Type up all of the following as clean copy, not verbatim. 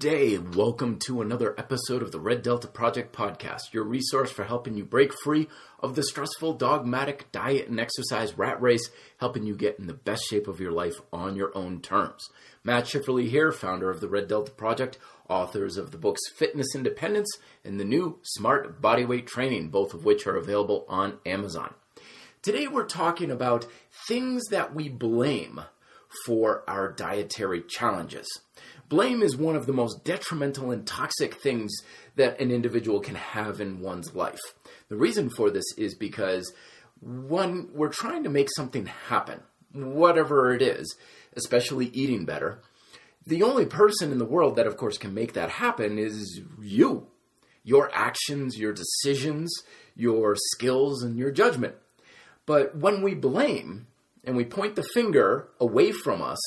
day. Welcome to another episode of the Red Delta Project podcast, your resource for helping you break free of the stressful, dogmatic diet and exercise rat race, helping you get in the best shape of your life on your own terms. Matt Schifferly here, founder of the Red Delta Project, authors of the books Fitness Independence and the new Smart Bodyweight Training, both of which are available on Amazon. Today we're talking about things that we blame for our dietary challenges. Blame is one of the most detrimental and toxic things that an individual can have in one's life. The reason for this is because when we're trying to make something happen, whatever it is, especially eating better, the only person in the world that, of course, can make that happen is you. Your actions, your decisions, your skills, and your judgment. But when we blame and we point the finger away from us,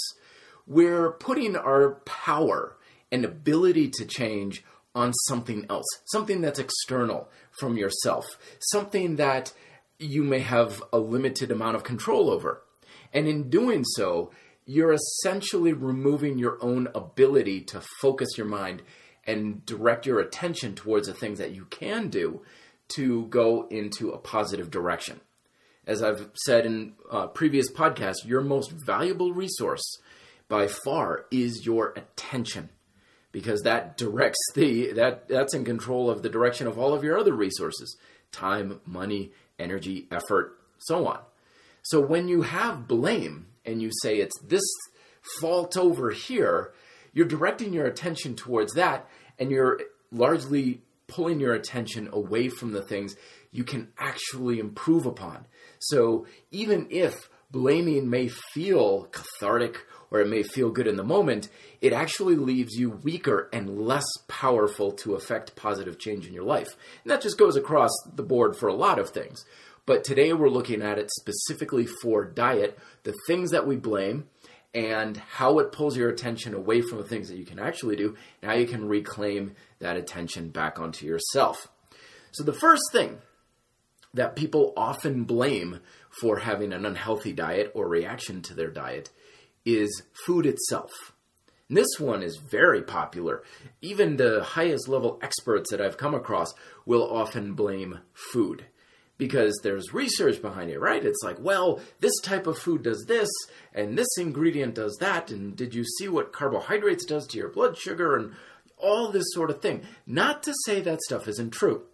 we're putting our power and ability to change on something else, something that's external from yourself, something that you may have a limited amount of control over. And in doing so, you're essentially removing your own ability to focus your mind and direct your attention towards the things that you can do to go into a positive direction. As I've said in previous podcasts, your most valuable resource by far is your attention, because that directs that's in control of the direction of all of your other resources: time, money, energy, effort, so on. So when you have blame and you say it's this fault over here, you're directing your attention towards that, and you're largely pulling your attention away from the things you can actually improve upon. So even if blaming may feel cathartic or it may feel good in the moment, it actually leaves you weaker and less powerful to affect positive change in your life. And that just goes across the board for a lot of things. But today we're looking at it specifically for diet, the things that we blame, and how it pulls your attention away from the things that you can actually do, and how you can reclaim that attention back onto yourself. So the first thing that people often blame for having an unhealthy diet or reaction to their diet is food itself. And this one is very popular. Even the highest level experts that I've come across will often blame food, because there's research behind it, right? It's like, well, this type of food does this, and this ingredient does that, and did you see what carbohydrates does to your blood sugar, and all this sort of thing. Not to say that stuff isn't true.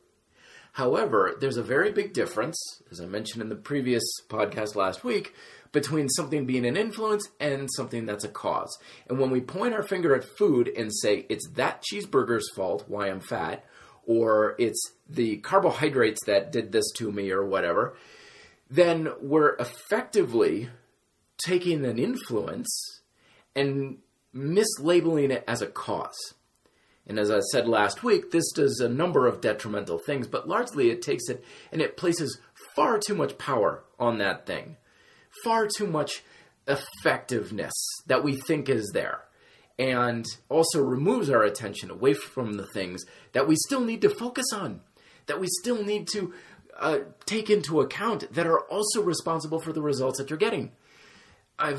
However, there's a very big difference, as I mentioned in the previous podcast last week, between something being an influence and something that's a cause. And when we point our finger at food and say, it's that cheeseburger's fault, why I'm fat, or it's the carbohydrates that did this to me or whatever, then we're effectively taking an influence and mislabeling it as a cause. And as I said last week, this does a number of detrimental things, but largely it takes it and it places far too much power on that thing, far too much effectiveness that we think is there, and also removes our attention away from the things that we still need to focus on, that we still need to take into account, that are also responsible for the results that you're getting. I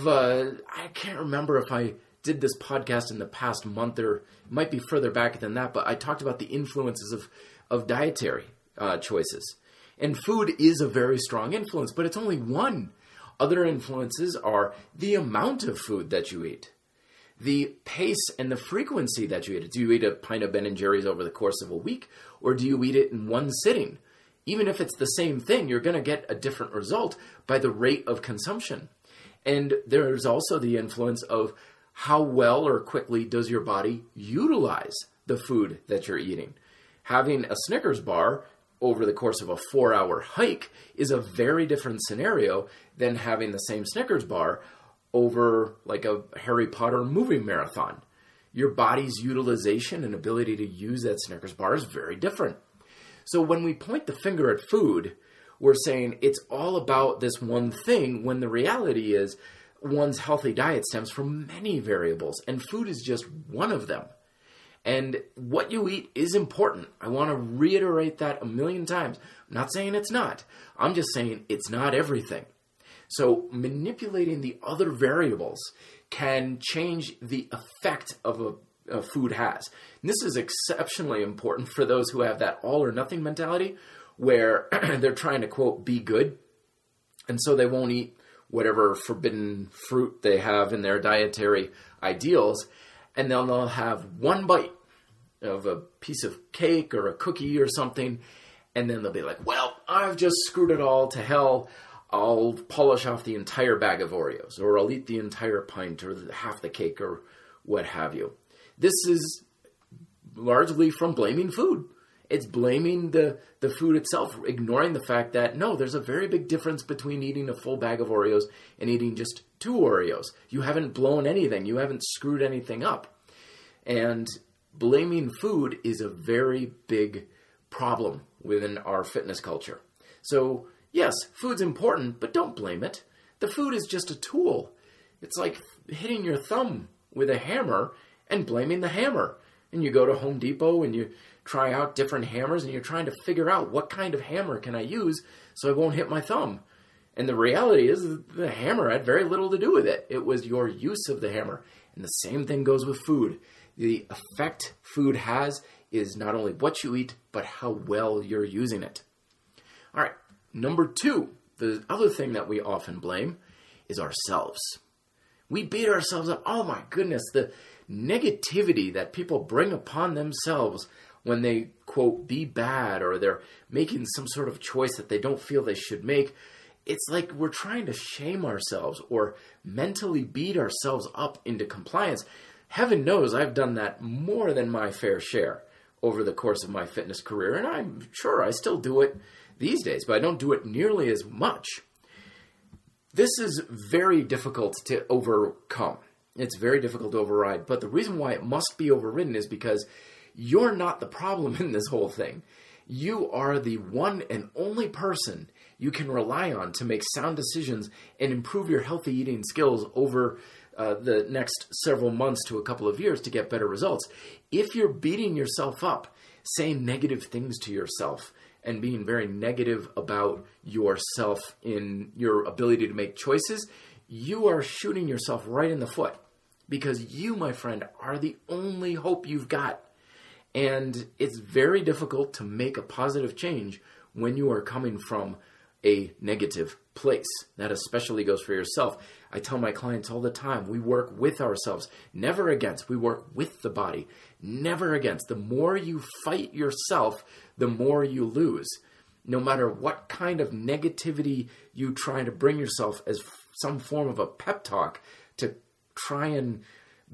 can't remember if I did this podcast in the past month, or it might be further back than that, but I talked about the influences of dietary choices. And food is a very strong influence, but it's only one. Other influences are the amount of food that you eat, the pace and the frequency that you eat it. Do you eat a pint of Ben & Jerry's over the course of a week, or do you eat it in one sitting? Even if it's the same thing, you're going to get a different result by the rate of consumption. And there's also the influence of how well or quickly does your body utilize the food that you're eating. Having a Snickers bar over the course of a 4-hour hike is a very different scenario than having the same Snickers bar over like a Harry Potter movie marathon. Your body's utilization and ability to use that Snickers bar is very different. So when we point the finger at food, we're saying it's all about this one thing, when the reality is one's healthy diet stems from many variables, and food is just one of them. And what you eat is important. I want to reiterate that a million times. I'm not saying it's not. I'm just saying it's not everything. So manipulating the other variables can change the effect of food has. And this is exceptionally important for those who have that all or nothing mentality where they're trying to, quote, be good. And so they won't eat whatever forbidden fruit they have in their dietary ideals. And then they'll have one bite of a piece of cake or a cookie or something. And then they'll be like, well, I've just screwed it all to hell. I'll polish off the entire bag of Oreos, or I'll eat the entire pint or half the cake or what have you. This is largely from blaming food. It's blaming the food itself, ignoring the fact that, no, there's a very big difference between eating a full bag of Oreos and eating just 2 Oreos. You haven't blown anything. You haven't screwed anything up. And blaming food is a very big problem within our fitness culture. So, yes, food's important, but don't blame it. The food is just a tool. It's like hitting your thumb with a hammer and blaming the hammer. And you go to Home Depot and you try out different hammers and you're trying to figure out what kind of hammer can I use so I won't hit my thumb. And the reality is the hammer had very little to do with it. It was your use of the hammer. And the same thing goes with food. The effect food has is not only what you eat, but how well you're using it. All right, number 2, the other thing that we often blame is ourselves. We beat ourselves up. Oh my goodness, the negativity that people bring upon themselves when they, quote, be bad or they're making some sort of choice that they don't feel they should make. It's like we're trying to shame ourselves or mentally beat ourselves up into compliance. Heaven knows I've done that more than my fair share over the course of my fitness career, and I'm sure I still do it these days, but I don't do it nearly as much. This is very difficult to overcome. It's very difficult to override, but the reason why it must be overridden is because you're not the problem in this whole thing. You are the one and only person you can rely on to make sound decisions and improve your healthy eating skills over the next several months to a couple of years to get better results. If you're beating yourself up, saying negative things to yourself, and being very negative about yourself in your ability to make choices, you are shooting yourself right in the foot. Because you, my friend, are the only hope you've got. And it's very difficult to make a positive change when you are coming from a negative place. That especially goes for yourself. I tell my clients all the time, we work with ourselves, never against. We work with the body, never against. The more you fight yourself, the more you lose. No matter what kind of negativity you try to bring yourself as some form of a pep talk to try and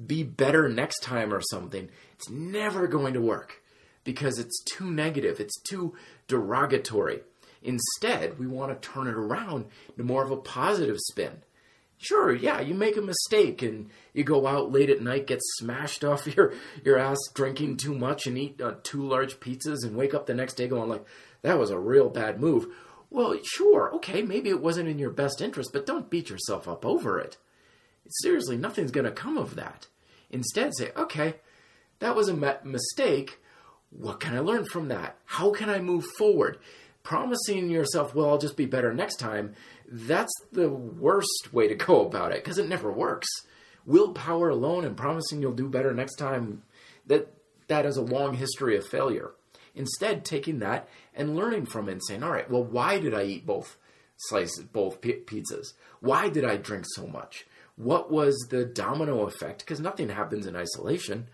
be better next time or something, it's never going to work because it's too negative. It's too derogatory. Instead, we want to turn it around to more of a positive spin. Sure, yeah, you make a mistake and you go out late at night, get smashed off your ass drinking too much and eat 2 large pizzas and wake up the next day going like, that was a real bad move. Well, sure, okay, maybe it wasn't in your best interest, but don't beat yourself up over it. Seriously, nothing's going to come of that. Instead, say, okay, that was a mistake. What can I learn from that? How can I move forward? Promising yourself, well, I'll just be better next time, that's the worst way to go about it because it never works. Willpower alone and promising you'll do better next time, that has a long history of failure. Instead, taking that and learning from it and saying, all right, well, why did I eat both pizzas? Why did I drink so much? What was the domino effect? Because nothing happens in isolation.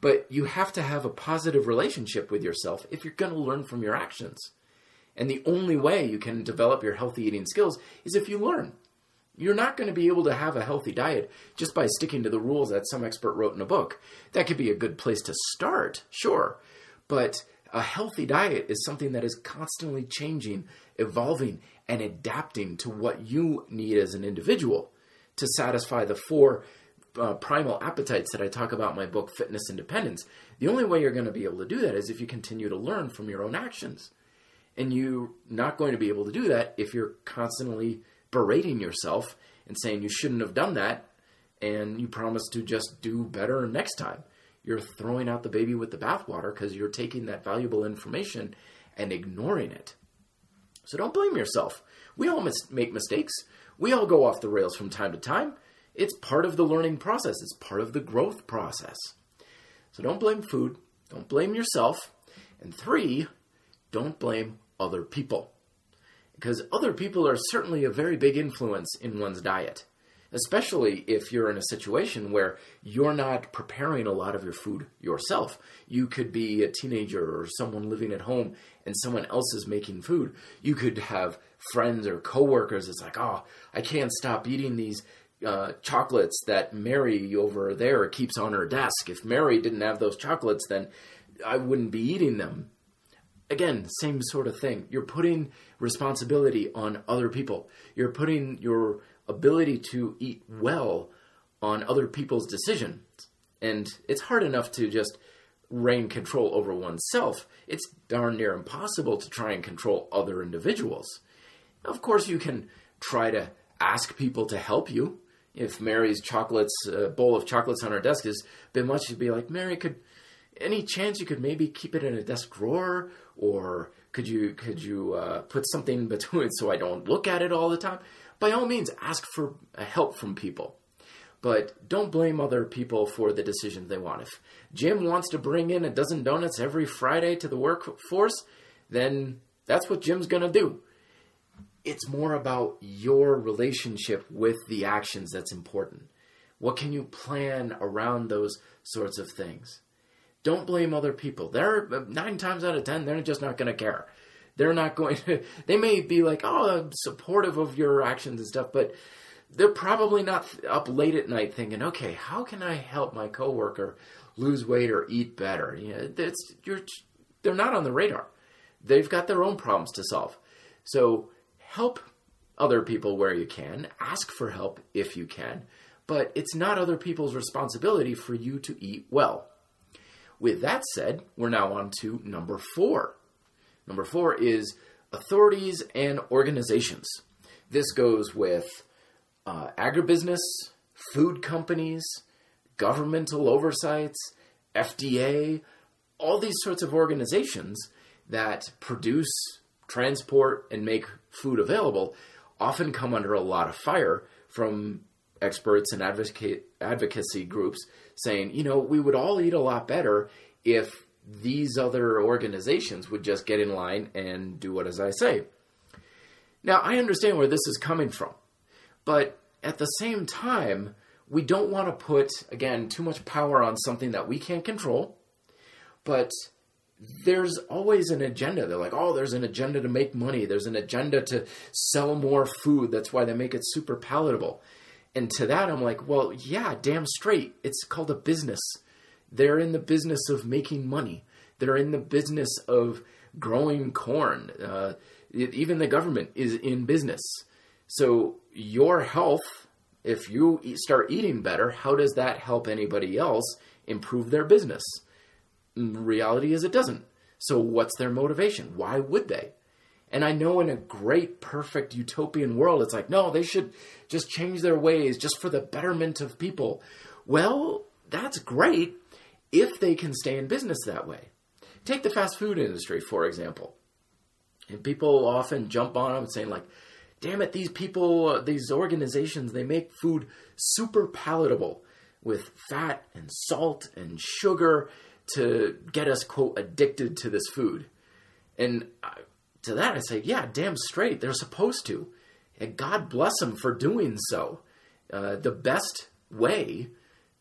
But you have to have a positive relationship with yourself if you're going to learn from your actions. And the only way you can develop your healthy eating skills is if you learn. You're not going to be able to have a healthy diet just by sticking to the rules that some expert wrote in a book. That could be a good place to start, sure. But a healthy diet is something that is constantly changing, evolving, and adapting to what you need as an individual to satisfy the 4 primal appetites that I talk about in my book, Fitness Independence. The only way you're going to be able to do that is if you continue to learn from your own actions. And you're not going to be able to do that if you're constantly berating yourself and saying you shouldn't have done that and you promise to just do better next time. You're throwing out the baby with the bathwater because you're taking that valuable information and ignoring it. So don't blame yourself. We all make mistakes. We all go off the rails from time to time. It's part of the learning process. It's part of the growth process. So don't blame food. Don't blame yourself. And 3, don't blame other people. Because other people are certainly a very big influence in one's diet, especially if you're in a situation where you're not preparing a lot of your food yourself. You could be a teenager or someone living at home and someone else is making food. You could have friends or coworkers. It's like, oh, I can't stop eating these chocolates that Mary over there keeps on her desk. If Mary didn't have those chocolates, then I wouldn't be eating them. Again, same sort of thing. You're putting responsibility on other people. You're putting your ability to eat well on other people's decisions. And it's hard enough to just reign control over oneself. It's darn near impossible to try and control other individuals. Of course, you can try to ask people to help you. If Mary's bowl of chocolates on her desk is a bit much, you'd be like, Mary, any chance you could maybe keep it in a desk drawer? Or could you put something between it so I don't look at it all the time? By all means, ask for help from people. But don't blame other people for the decisions they want. If Jim wants to bring in a dozen donuts every Friday to the workforce, then that's what Jim's going to do. It's more about your relationship with the actions that's important. What can you plan around those sorts of things? Don't blame other people. They're 9 times out of 10, they're just not going to care. They're not going to, they may be like, oh, I'm supportive of your actions and stuff, but they're probably not up late at night thinking, okay, how can I help my coworker lose weight or eat better? They're not on the radar. They've got their own problems to solve. So help other people where you can. Ask for help if you can. But it's not other people's responsibility for you to eat well. With that said, we're now on to number 4. Number 4 is authorities and organizations. This goes with agribusiness, food companies, governmental oversights, FDA, all these sorts of organizations that produce, transport, and make food available often come under a lot of fire from experts and advocacy groups saying, we would all eat a lot better if these other organizations would just get in line and do what as I say. Now, I understand where this is coming from, but at the same time, we don't want to put, again, too much power on something that we can't control, but there's always an agenda. They're like, oh, there's an agenda to make money. There's an agenda to sell more food. That's why they make it super palatable. And to that, I'm like, well, yeah, damn straight. It's called a business. They're in the business of making money. They're in the business of growing corn. Even the government is in business. So your health, if you start eating better, how does that help anybody else improve their business? And the reality is it doesn't. So what's their motivation? Why would they? And I know in a great, perfect, utopian world, it's like, no, they should just change their ways just for the betterment of people. Well, that's great if they can stay in business that way. Take the fast food industry, for example. And people often jump on them saying like, damn it, these people, these organizations, they make food super palatable with fat and salt and sugar to get us, quote, addicted to this food. And to that I say, yeah, damn straight, they're supposed to. And God bless them for doing so. The best way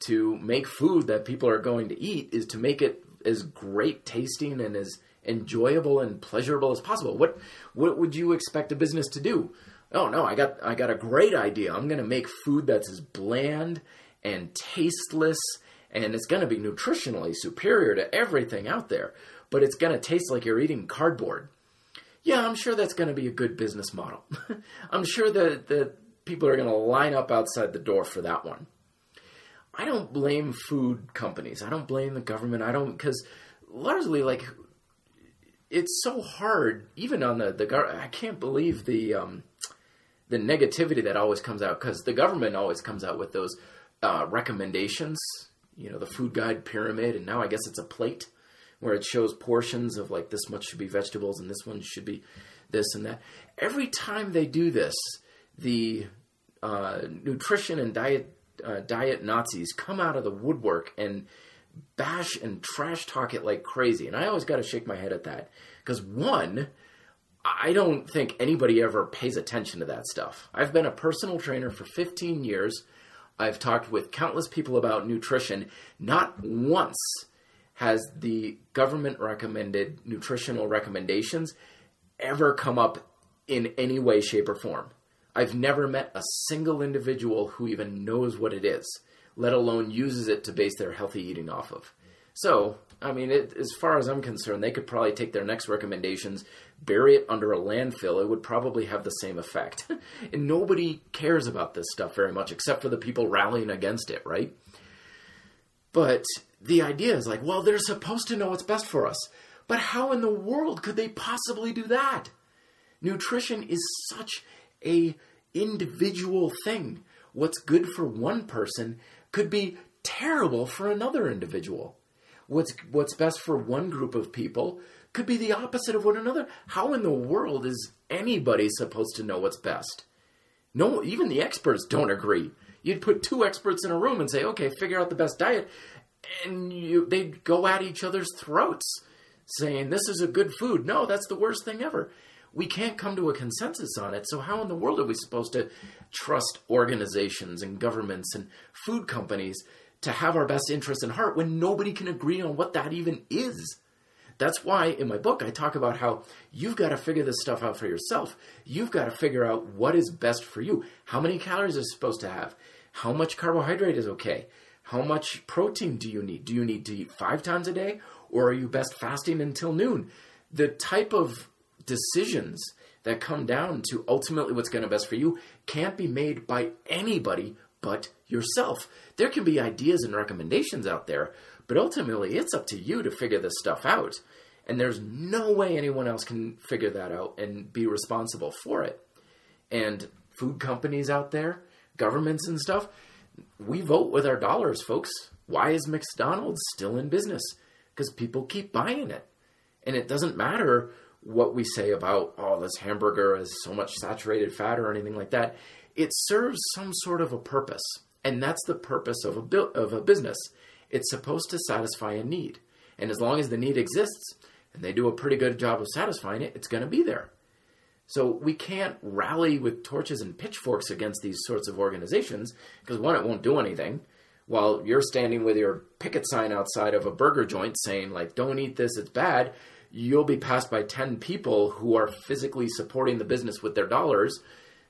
to make food that people are going to eat is to make it as great tasting and as enjoyable and pleasurable as possible. What would you expect a business to do? Oh no, I got a great idea. I'm going to make food that's as bland and tasteless, and it's going to be nutritionally superior to everything out there, but it's going to taste like you're eating cardboard. Yeah, I'm sure that's going to be a good business model. I'm sure that people are going to line up outside the door for that one. I don't blame food companies. I don't blame the government. Because largely, like, it's so hard, even on I can't believe the negativity that always comes out, because the government always comes out with those recommendations, the food guide pyramid, and now I guess it's a plate where it shows portions of like this much should be vegetables and this one should be this and that. Every time they do this, the nutrition and diet Nazis come out of the woodwork and bash and trash talk it like crazy. And I always got to shake my head at that. Because one, I don't think anybody ever pays attention to that stuff. I've been a personal trainer for 15 years. I've talked with countless people about nutrition. Not once has the government recommended nutritional recommendations ever come up in any way, shape, or form. I've never met a single individual who even knows what it is, let alone uses it to base their healthy eating off of. So, I mean, as far as I'm concerned, they could probably take their next recommendations, bury it under a landfill. It would probably have the same effect. And nobody cares about this stuff very much, except for the people rallying against it, right? But the idea is like, well, they're supposed to know what's best for us. But how in the world could they possibly do that? Nutrition is such a individual thing. What's good for one person could be terrible for another individual. What's best for one group of people could be the opposite of one another. How in the world is anybody supposed to know what's best? No, even the experts don't agree. You'd put two experts in a room and say, okay, figure out the best diet, and they'd go at each other's throats saying, this is a good food. No, that's the worst thing ever. We can't come to a consensus on it, so how in the world are we supposed to trust organizations and governments and food companies to have our best interests in heart when nobody can agree on what that even is? That's why in my book I talk about how you've got to figure this stuff out for yourself. You've got to figure out what is best for you. How many calories is it supposed to have? How much carbohydrate is okay? How much protein do you need? Do you need to eat 5 times a day? Or are you best fasting until noon? The type of decisions that come down to ultimately what's going to be best for you can't be made by anybody but yourself. There can be ideas and recommendations out there, but ultimately it's up to you to figure this stuff out. And there's no way anyone else can figure that out and be responsible for it. And food companies out there, governments and stuff, we vote with our dollars, folks. Why is McDonald's still in business? Because people keep buying it. And it doesn't matter what we say about, oh, this hamburger has so much saturated fat or anything like that. It serves some sort of a purpose. And that's the purpose of a business. It's supposed to satisfy a need. And as long as the need exists, and they do a pretty good job of satisfying it, it's going to be there. So we can't rally with torches and pitchforks against these sorts of organizations, because one, it won't do anything. While you're standing with your picket sign outside of a burger joint saying, like, don't eat this, it's bad, you'll be passed by 10 people who are physically supporting the business with their dollars,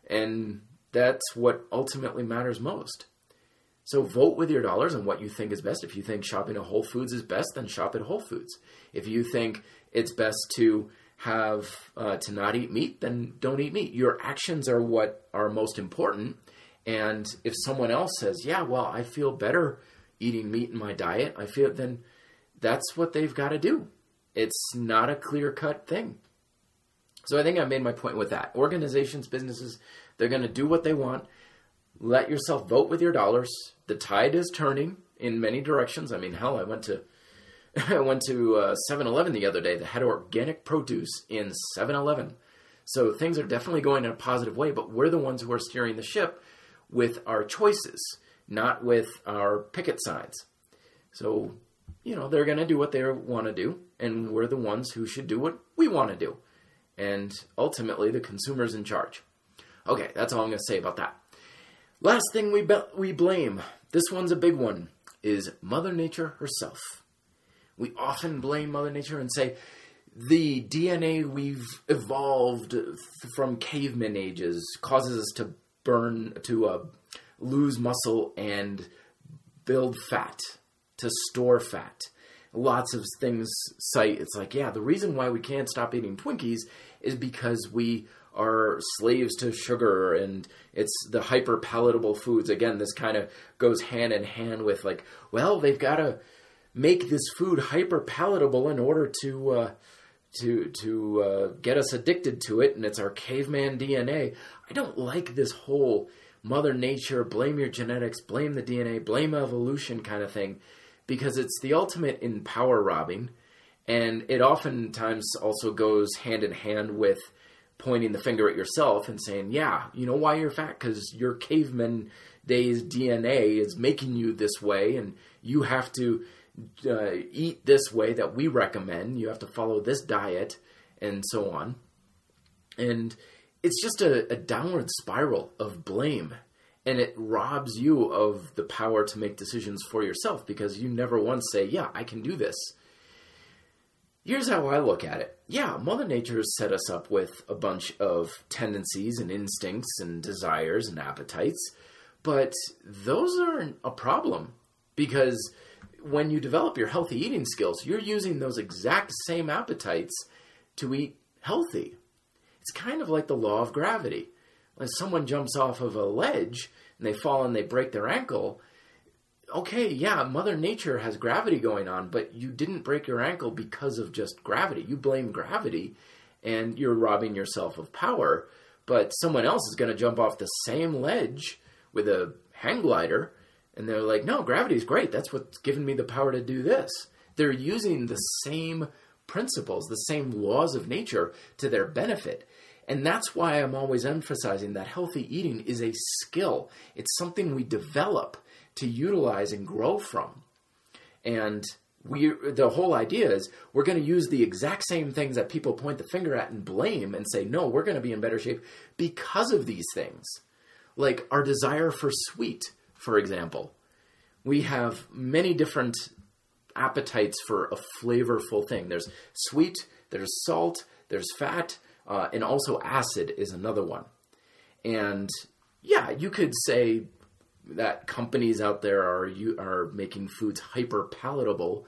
and that's what ultimately matters most. So vote with your dollars on what you think is best. If you think shopping at Whole Foods is best, then shop at Whole Foods. If you think it's best to have to not eat meat, then don't eat meat. Your actions are what are most important. And if someone else says, yeah, well, I feel better eating meat in my diet, then that's what they've got to do. It's not a clear-cut thing. So I think I made my point with that. Organizations, businesses, they're going to do what they want. Let yourself vote with your dollars. The tide is turning in many directions. I mean, hell, I went to 7-Eleven the other day that had organic produce in 7-Eleven. So things are definitely going in a positive way, but we're the ones who are steering the ship with our choices, not with our picket signs. So, they're going to do what they want to do, and we're the ones who should do what we want to do. And ultimately, the consumer's in charge. Okay, that's all I'm going to say about that. Last thing we blame, this one's a big one, is Mother Nature herself. We often blame Mother Nature and say, the DNA we've evolved from caveman ages causes us to lose muscle and build fat, to store fat. Lots of things cite, it's like, yeah, the reason why we can't stop eating Twinkies is because we are slaves to sugar, and it's the hyper palatable foods. Again, this kind of goes hand in hand with like, well, they've got to make this food hyper palatable in order to get us addicted to it, and it's our caveman DNA. I don't like this whole Mother Nature, blame your genetics, blame the DNA, blame evolution kind of thing, because it's the ultimate in power robbing, and it oftentimes also goes hand in hand with pointing the finger at yourself and saying, yeah, you know why you're fat? Because your caveman days DNA is making you this way, and you have to eat this way that we recommend. You have to follow this diet and so on. And it's just a downward spiral of blame. And it robs you of the power to make decisions for yourself because you never once say, yeah, I can do this. Here's how I look at it. Yeah, Mother Nature has set us up with a bunch of tendencies and instincts and desires and appetites, but those aren't a problem because when you develop your healthy eating skills, you're using those exact same appetites to eat healthy. It's kind of like the law of gravity. If someone jumps off of a ledge and they fall and they break their ankle, okay, yeah, Mother Nature has gravity going on, but you didn't break your ankle because of just gravity. You blame gravity, and you're robbing yourself of power. But someone else is going to jump off the same ledge with a hang glider, and they're like, no, gravity's great. That's what's given me the power to do this. They're using the same principles, the same laws of nature to their benefit. And that's why I'm always emphasizing that healthy eating is a skill. It's something we develop to utilize and grow from. And the whole idea is we're going to use the exact same things that people point the finger at and blame and say, no, we're going to be in better shape because of these things. Like our desire for sweet, for example. We have many different appetites for a flavorful thing. There's sweet, there's salt, there's fat, and also acid is another one. And yeah, you could say that companies out there are making foods hyper palatable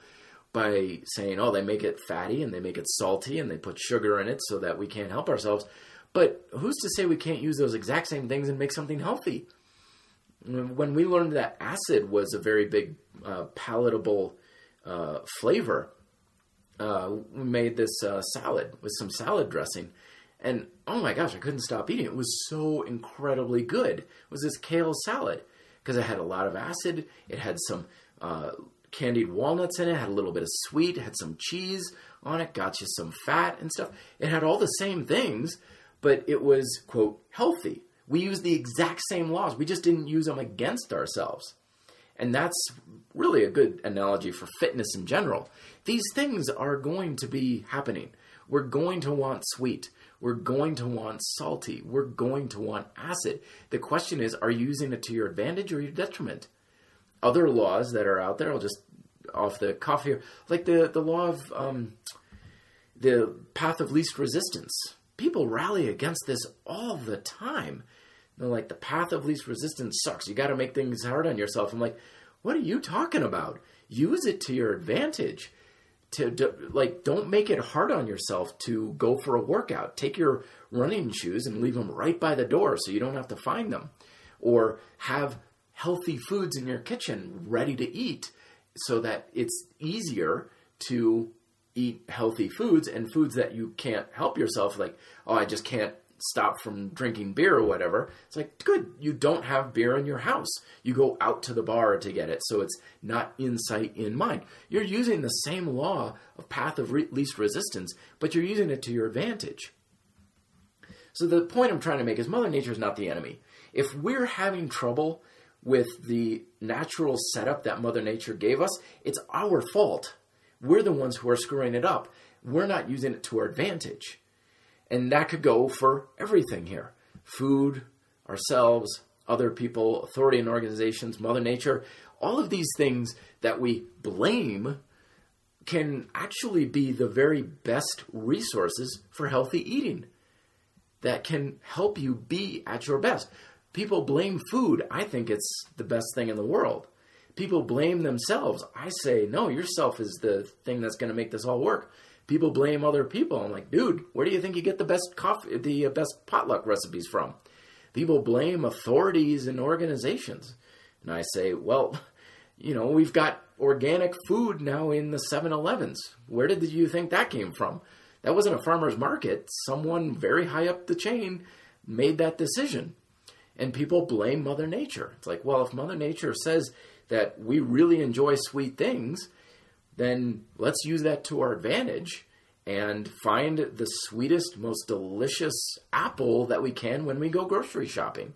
by saying, oh, they make it fatty and they make it salty and they put sugar in it so that we can't help ourselves. But who's to say we can't use those exact same things and make something healthy? When we learned that acid was a very big palatable flavor, we made this salad with some salad dressing. And oh my gosh, I couldn't stop eating. It was so incredibly good. It was this kale salad because it had a lot of acid. It had some candied walnuts in it. It had a little bit of sweet. It had some cheese on it. Got you some fat and stuff. It had all the same things, but it was, quote, healthy. We used the exact same laws. We just didn't use them against ourselves. And that's really a good analogy for fitness in general. These things are going to be happening. We're going to want sweet. We're going to want salty. We're going to want acid. The question is, are you using it to your advantage or your detriment? Other laws that are out there, I'll just off the cuff here, like the law of the path of least resistance. People rally against this all the time. They're like, the path of least resistance sucks. You got to make things hard on yourself. I'm like, what are you talking about? Use it to your advantage. Don't make it hard on yourself to go for a workout. Take your running shoes and leave them right by the door so you don't have to find them. Or have healthy foods in your kitchen ready to eat so that it's easier to eat healthy foods and foods that you can't help yourself. Like, oh, I just can't stop from drinking beer or whatever. It's like, good, you don't have beer in your house. You go out to the bar to get it, so it's not in sight, in mind. You're using the same law of path of least resistance, but you're using it to your advantage. So the point I'm trying to make is Mother Nature is not the enemy. If we're having trouble with the natural setup that Mother Nature gave us, it's our fault. We're the ones who are screwing it up. We're not using it to our advantage. And that could go for everything here. Food, ourselves, other people, authority and organizations, Mother Nature. All of these things that we blame can actually be the very best resources for healthy eating that can help you be at your best. People blame food. I think it's the best thing in the world. People blame themselves. I say, no, yourself is the thing that's going to make this all work. People blame other people. I'm like, dude, where do you think you get the best coffee, the best potluck recipes from? People blame authorities and organizations. And I say, well, we've got organic food now in the 7-Elevens. Where did you think that came from? That wasn't a farmer's market. Someone very high up the chain made that decision. And people blame Mother Nature. It's like, well, if Mother Nature says that we really enjoy sweet things, then let's use that to our advantage and find the sweetest, most delicious apple that we can when we go grocery shopping,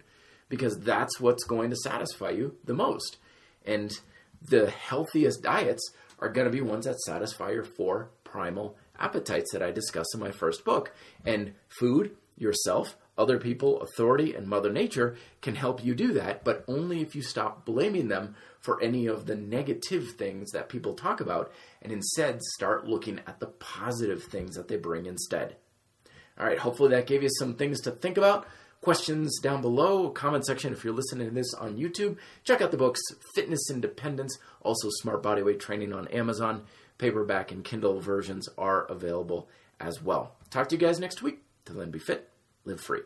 because that's what's going to satisfy you the most. And the healthiest diets are going to be ones that satisfy your 4 primal appetites that I discuss in my first book. And food, yourself, other people, authority, and Mother Nature can help you do that, but only if you stop blaming them for any of the negative things that people talk about and instead start looking at the positive things that they bring instead. All right, hopefully that gave you some things to think about. Questions down below, comment section if you're listening to this on YouTube. Check out the books Fitness Independence, also Smart Bodyweight Training on Amazon. Paperback and Kindle versions are available as well. Talk to you guys next week. Till then, be fit, live free.